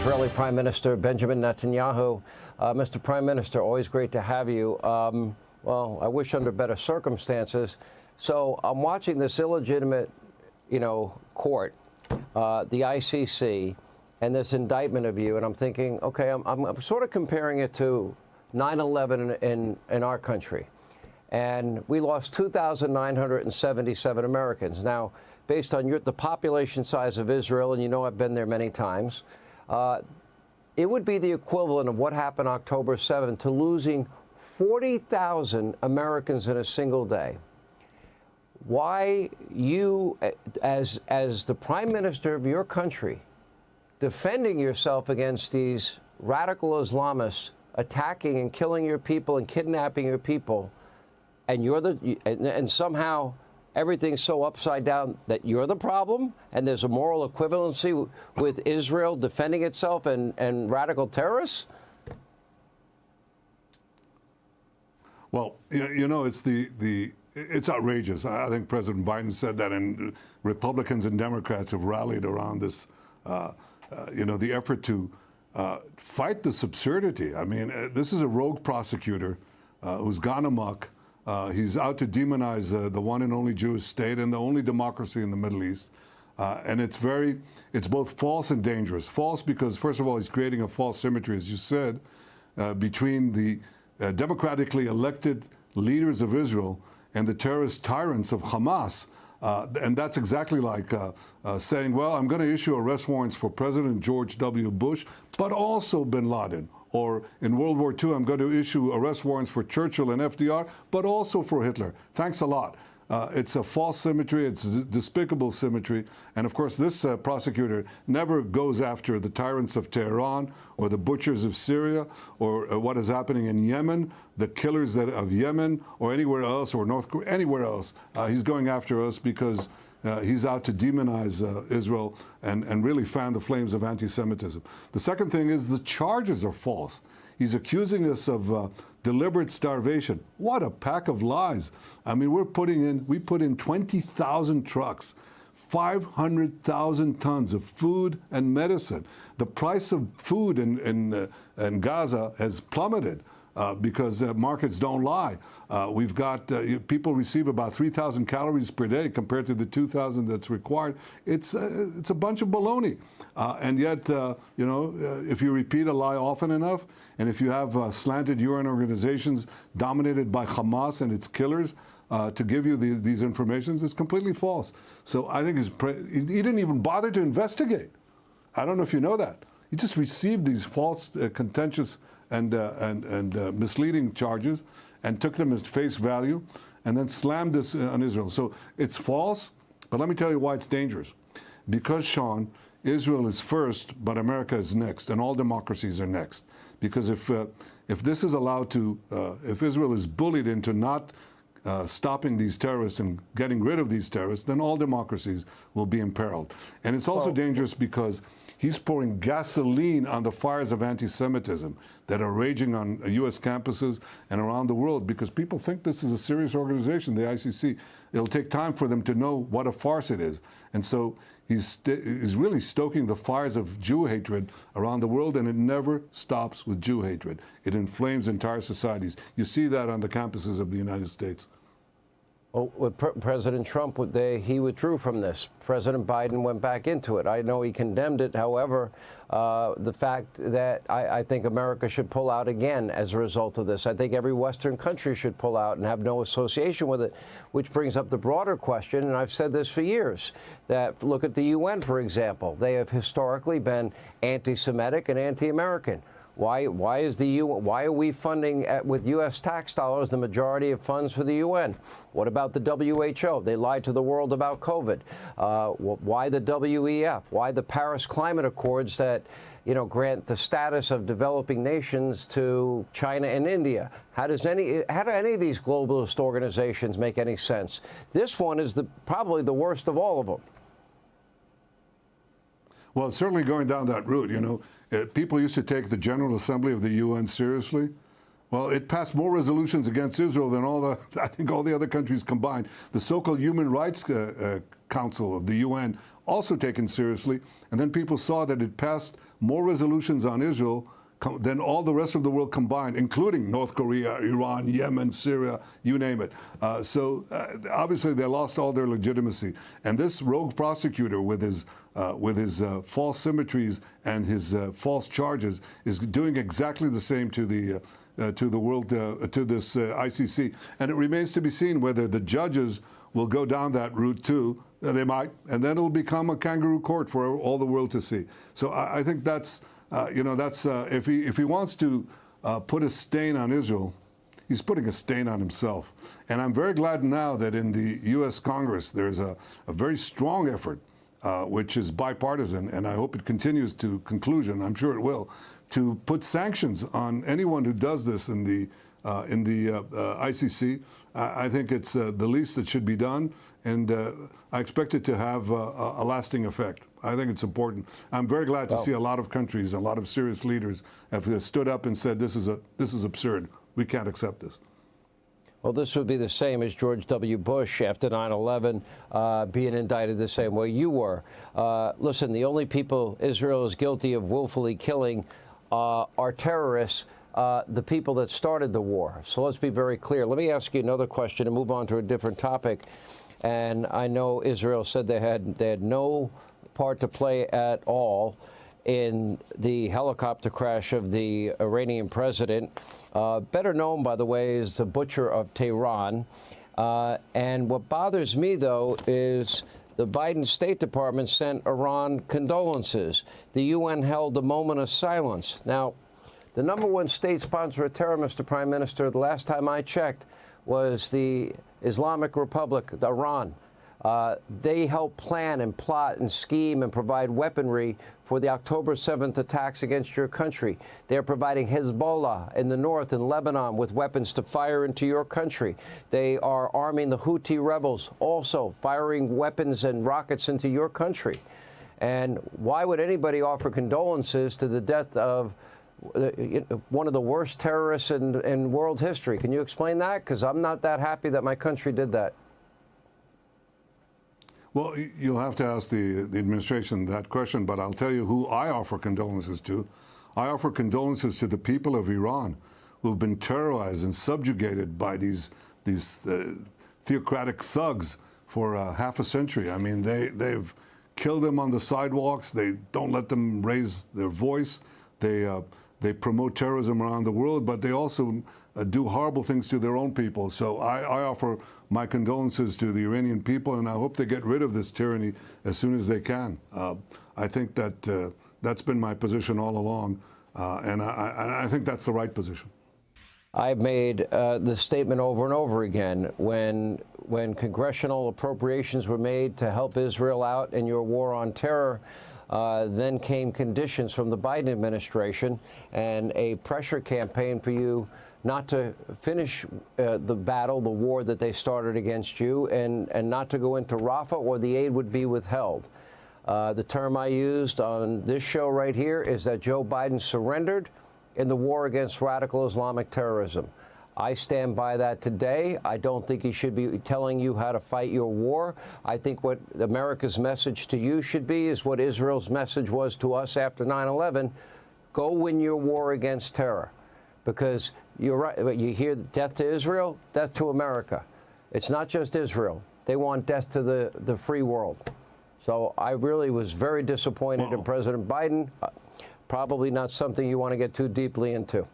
Israeli Prime Minister Benjamin Netanyahu. Mr. Prime Minister, always great to have you. Well, I wish under better circumstances. So I'm watching this illegitimate, court, the ICC, and this indictment of you, and I'm thinking, okay, I'm sort of comparing it to 9/11 in our country. And we lost 2,977 Americans. Now, based on the population size of Israel, and I've been there many times, it would be the equivalent of what happened October 7th to losing 40,000 Americans in a single day. Why you, as the Prime Minister of your country, defending yourself against these radical Islamists attacking and killing your people and kidnapping your people, and and somehow everything's so upside down that you're the problem, and there's a moral equivalency with Israel defending itself and radical terrorists? Well, it's outrageous. I think President Biden said that, and Republicans and Democrats have rallied around this, the effort to fight this absurdity. I mean, this is a rogue prosecutor who's gone amok. He's out to demonize the one and only Jewish state and the only democracy in the Middle East. And it's both false and dangerous. False because, first of all, he's creating a false symmetry, as you said, between the democratically elected leaders of Israel and the terrorist tyrants of Hamas. And that's exactly like saying, well, I'm going to issue arrest warrants for President George W. Bush, but also bin Laden. Or in World War II, I'm going to issue arrest warrants for Churchill and FDR, but also for Hitler. Thanks a lot. It's a false symmetry. It's a despicable symmetry. And of course, this prosecutor never goes after the tyrants of Tehran or the butchers of Syria or what is happening in Yemen, the killers of Yemen or anywhere else, or North Korea, anywhere else. He's going after us because he's out to demonize Israel and really fan the flames of anti-Semitism. The second thing is the charges are false. He's accusing us of deliberate starvation. What a pack of lies. I mean, we put in 20,000 trucks, 500,000 tons of food and medicine. The price of food in Gaza has plummeted. Because markets don't lie. We've got people receive about 3,000 calories per day compared to the 2,000 that's required. It's a bunch of baloney. And yet, if you repeat a lie often enough, and if you have slanted UN organizations dominated by Hamas and its killers to give you these informations, it's completely false. So I think he didn't even bother to investigate. I don't know if you know that. He just received these false, contentious and misleading charges and took them as face value and then slammed this on Israel. So it's false, but let me tell you why it's dangerous. Because, Sean, Israel is first, but America is next, and all democracies are next. Because if this is allowed to, if Israel is bullied into not stopping these terrorists and getting rid of these terrorists, then all democracies will be imperiled. And it's also dangerous because he's pouring gasoline on the fires of anti-Semitism that are raging on U.S. campuses and around the world because people think this is a serious organization, the ICC. It'll take time for them to know what a farce it is. And so he's really stoking the fires of Jew hatred around the world, and it never stops with Jew hatred. It inflames entire societies. You see that on the campuses of the United States. Well, with President Trump, he withdrew from this. President Biden went back into it. I know he condemned it. However, the fact that I think America should pull out again as a result of this. I think every Western country should pull out and have no association with it, which brings up the broader question, and I've said this for years, that look at the UN, for example. They have historically been anti-Semitic and anti-American. Why are we funding with U.S. tax dollars the majority of funds for the UN? What about the WHO? They lied to the world about COVID. Why the WEF? Why the Paris Climate Accords that grant the status of developing nations to China and India? How do any of these globalist organizations make any sense? This one is probably the worst of all of them. Well, it's certainly going down that route. People used to take the General Assembly of the UN seriously. Well, it passed more resolutions against Israel than I think all the other countries combined. The so-called Human Rights Council of the UN also taken seriously, and then people saw that it passed more resolutions on Israel than all the rest of the world combined, including North Korea, Iran, Yemen, Syria, you name it. So obviously they lost all their legitimacy. And this rogue prosecutor with his false symmetries and his false charges is doing exactly the same to the world, to this ICC. And it remains to be seen whether the judges will go down that route too. They might, and then it'll become a kangaroo court for all the world to see. So I think that's, if he wants to put a stain on Israel, he's putting a stain on himself. And I'm very glad now that in the U.S. Congress there's a very strong effort, which is bipartisan, and I hope it continues to conclusion. I'm sure it will, to put sanctions on anyone who does this in the ICC. I think it's the least that should be done, and I expect it to have a lasting effect. I think it's important. I'm very glad to see a lot of countries, a lot of serious leaders have stood up and said this is absurd. We can't accept this. Well, this would be the same as George W. Bush after 9/11 being indicted the same way you were. Listen, the only people Israel is guilty of willfully killing are terrorists, the people that started the war. So let's be very clear. Let me ask you another question and move on to a different topic. And I know Israel said they had no part to play at all in the helicopter crash of the Iranian president, better known, by the way, as the Butcher of Tehran. And what bothers me, though, is the Biden State Department sent Iran condolences. The UN held a moment of silence. Now, the #1 state sponsor of terror, Mr. Prime Minister, the last time I checked, was the Islamic Republic, Iran. They helped plan and plot and scheme and provide weaponry for the October 7th attacks against your country. They're providing Hezbollah in the north and Lebanon with weapons to fire into your country. They are arming the Houthi rebels, also firing weapons and rockets into your country. And why would anybody offer condolences to the death of one of the worst terrorists in world history? Can you explain that? Because I'm not that happy that my country did that. Well, you'll have to ask the administration that question, but I'll tell you who I offer condolences to. I offer condolences to the people of Iran who've been terrorized and subjugated by these theocratic thugs for half a century. I mean, they've killed them on the sidewalks. They don't let them raise their voice. They promote terrorism around the world, but they also do horrible things to their own people. So I offer my condolences to the Iranian people, and I hope they get rid of this tyranny as soon as they can. I think that that's been my position all along, and I think that's the right position. I've made the statement over and over again. When congressional appropriations were made to help Israel out in your war on terror, then came conditions from the Biden administration and a pressure campaign for you not to finish the battle, the war that they started against you, and not to go into Rafa, or the aid would be withheld. The term I used on this show right here is that Joe Biden surrendered in the war against radical Islamic terrorism. I stand by that today. I don't think he should be telling you how to fight your war. I think what America's message to you should be is what Israel's message was to us after 9/11. Go win your war against terror. Because you're right, you hear death to Israel, death to America. It's not just Israel. They want death to the free world. So I really was very disappointed in President Biden. Probably not something you want to get too deeply into.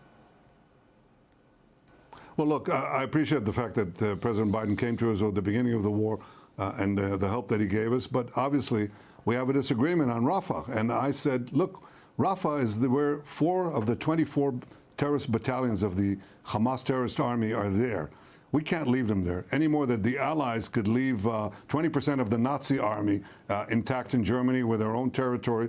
Well, look, I appreciate the fact that President Biden came to us at the beginning of the war and the help that he gave us. But obviously, we have a disagreement on Rafa. And I said, look, Rafa is where 4 of the 24 terrorist battalions of the Hamas terrorist army are there. We can't leave them there any more than the Allies could leave 20% of the Nazi army intact in Germany with their own territory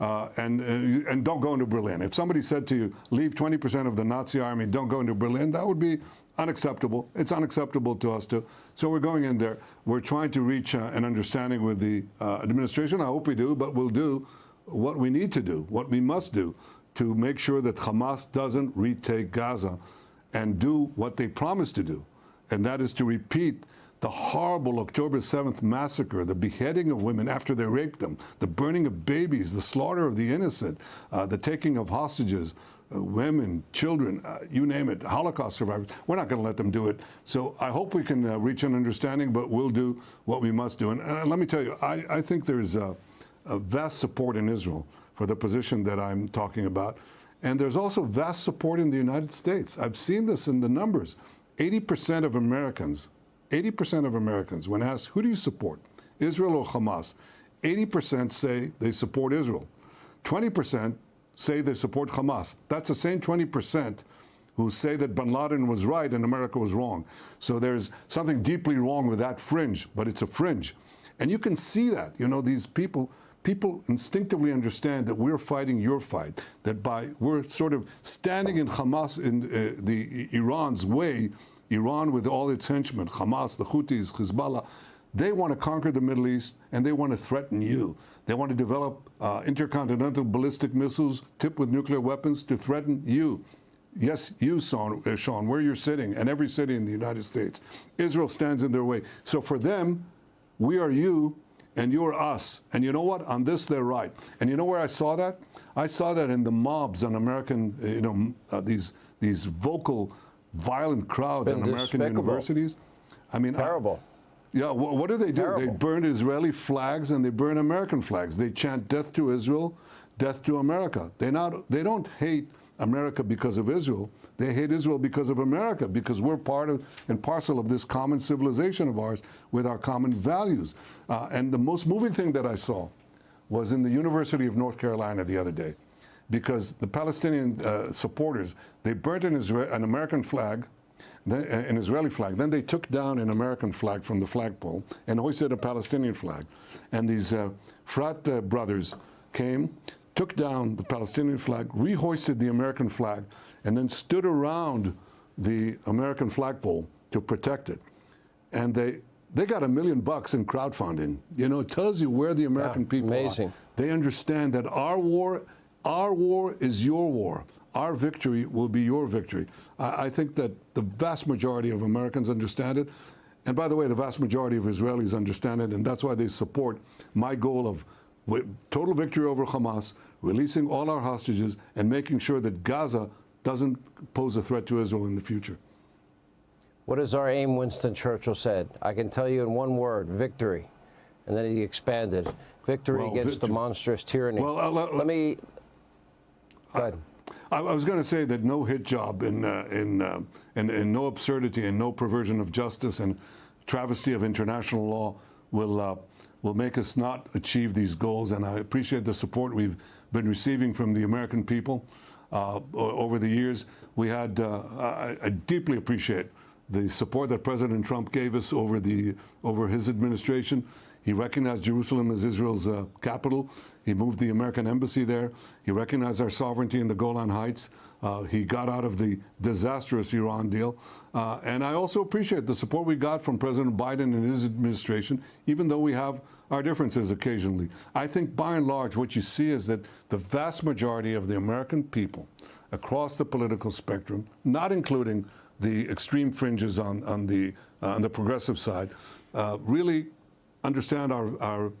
and don't go into Berlin. If somebody said to you, leave 20% of the Nazi army, don't go into Berlin, that would be unacceptable. It's unacceptable to us too. So we're going in there. We're trying to reach an understanding with the administration. I hope we do, but we'll do what we need to do, what we must do, to make sure that Hamas doesn't retake Gaza and do what they promised to do, and that is to repeat the horrible October 7th massacre, the beheading of women after they raped them, the burning of babies, the slaughter of the innocent, the taking of hostages, women, children, you name it, Holocaust survivors. We're not going to let them do it. So I hope we can reach an understanding, but we'll do what we must do. And let me tell you, I think there's a vast support in Israel for the position that I'm talking about. And there's also vast support in the United States. I've seen this in the numbers. 80% of Americans, when asked, who do you support, Israel or Hamas? 80% say they support Israel. 20% say they support Hamas. That's the same 20% who say that bin Laden was right and America was wrong. So there's something deeply wrong with that fringe, but it's a fringe. And you can see that, you know, these people instinctively understand that we're fighting your fight, that we're sort of standing in Hamas, in Iran's way, Iran with all its henchmen, Hamas, the Houthis, Hezbollah. They want to conquer the Middle East, and they want to threaten you. They want to develop intercontinental ballistic missiles tipped with nuclear weapons to threaten you. Yes, you, Sean, where you're sitting, and every city in the United States. Israel stands in their way. So for them, we are you, and you're us. And you know what? On this, they're right. And you know where I saw that? I saw that in the mobs on American, these vocal, violent crowds in American universities. I mean, terrible. Yeah, what do? Terrible. They burn Israeli flags and they burn American flags. They chant death to Israel, death to America. They don't hate America because of Israel. They hate Israel because of America, because we're part of and parcel of this common civilization of ours with our common values. And the most moving thing that I saw was in the University of North Carolina the other day, because the Palestinian supporters, they burnt an American flag, an Israeli flag. Then they took down an American flag from the flagpole and hoisted a Palestinian flag. And these frat brothers came, took down the Palestinian flag, rehoisted the American flag, and then stood around the American flagpole to protect it. And they got $1 million in crowdfunding. You know, it tells you where the American people are. They understand that our war is your war. Our victory will be your victory. I think that the vast majority of Americans understand it. And by the way, the vast majority of Israelis understand it, and that's why they support my goal of total victory over Hamas, releasing all our hostages, and making sure that Gaza doesn't pose a threat to Israel in the future. What is our aim, Winston Churchill said? I can tell you in one word, victory. And then he expanded. Victory against the monstrous tyranny. Well, let me... Go ahead. I was going to say that no hit job and no absurdity and no perversion of justice and travesty of international law will make us not achieve these goals. And I appreciate the support we've been receiving from the American people over the years. I deeply appreciate the support that President Trump gave us over his administration. He recognized Jerusalem as Israel's capital. He moved the American embassy there. He recognized our sovereignty in the Golan Heights. He got out of the disastrous Iran deal. And I also appreciate the support we got from President Biden and his administration, even though we have our differences occasionally. I think by and large what you see is that the vast majority of the American people across the political spectrum, not including the extreme fringes on the progressive side, really understand our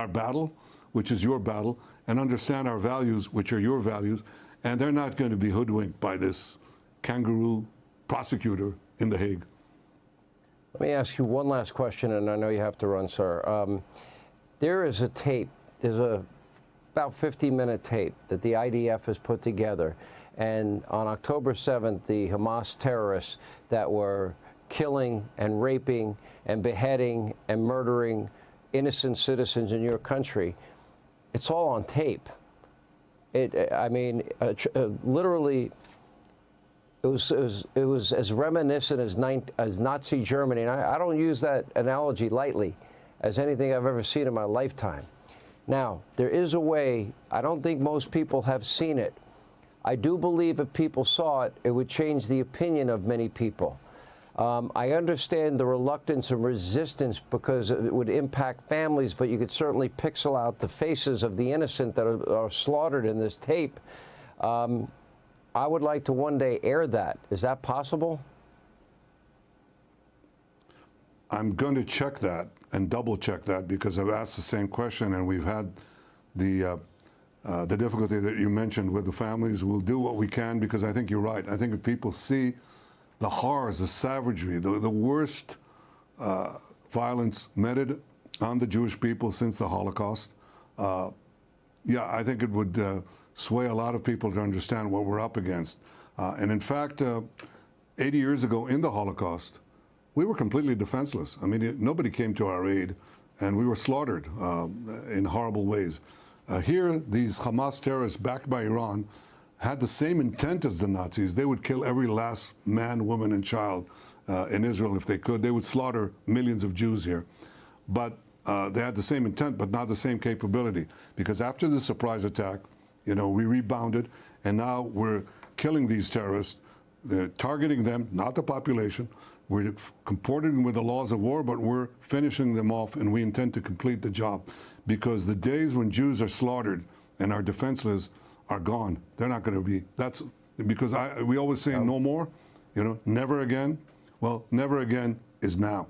battle, which is your battle, and understand our values, which are your values, and they're not going to be hoodwinked by this kangaroo prosecutor in The Hague. Let me ask you one last question, and I know you have to run, sir. There is a tape, there's about 50-minute tape that the IDF has put together, and on October 7th, the Hamas terrorists that were killing and raping and beheading and murdering innocent citizens in your country, it's all on tape. Literally, it was as reminiscent as Nazi Germany, and I don't use that analogy lightly, as anything I've ever seen in my lifetime. Now, there is a way, I don't think most people have seen it. I do believe if people saw it, it would change the opinion of many people. I understand the reluctance and resistance because it would impact families, but you could certainly pixel out the faces of the innocent that are slaughtered in this tape. I would like to one day air that. Is that possible? I'm going to check that and double check that, because I've asked the same question, and we've had the difficulty that you mentioned with the families. We'll do what we can, because I think you're right. I think if people see the horrors, the savagery, the worst violence meted on the Jewish people since the Holocaust, yeah, I think it would sway a lot of people to understand what we're up against. And in fact, 80 years ago in the Holocaust, we were completely defenseless. I mean, nobody came to our aid, and we were slaughtered in horrible ways. Here, these Hamas terrorists backed by Iran had the same intent as the Nazis. They would kill every last man, woman, and child in Israel if they could. They would slaughter millions of Jews here. But they had the same intent, but not the same capability. Because after the surprise attack, you know, we rebounded, and now we're killing these terrorists. They're targeting them, not the population. We're comporting with the laws of war, but we're finishing them off, and we intend to complete the job. Because the days when Jews are slaughtered and are defenseless are gone. They're not going to be. That's because we always say no more, you know, never again. Well, never again is now.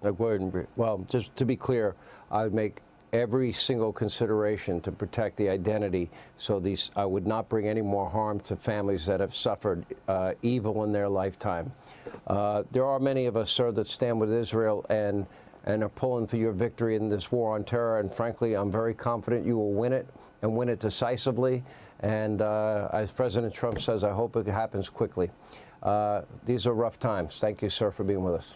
Well, just to be clear, I would make every single consideration to protect the identity, so I would not bring any more harm to families that have suffered evil in their lifetime. There are many of us, sir, that stand with Israel and are pulling for your victory in this war on terror. And frankly, I'm very confident you will win it, and win it decisively. And as President Trump says, I hope it happens quickly. These are rough times. Thank you, sir, for being with us.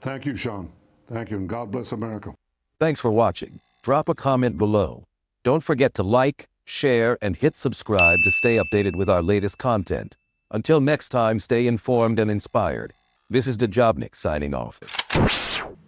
Thank you, Sean. Thank you, and God bless America. Thanks for watching. Drop a comment below. Don't forget to like, share, and hit subscribe to stay updated with our latest content. Until next time, stay informed and inspired. This is Dejobnik signing off.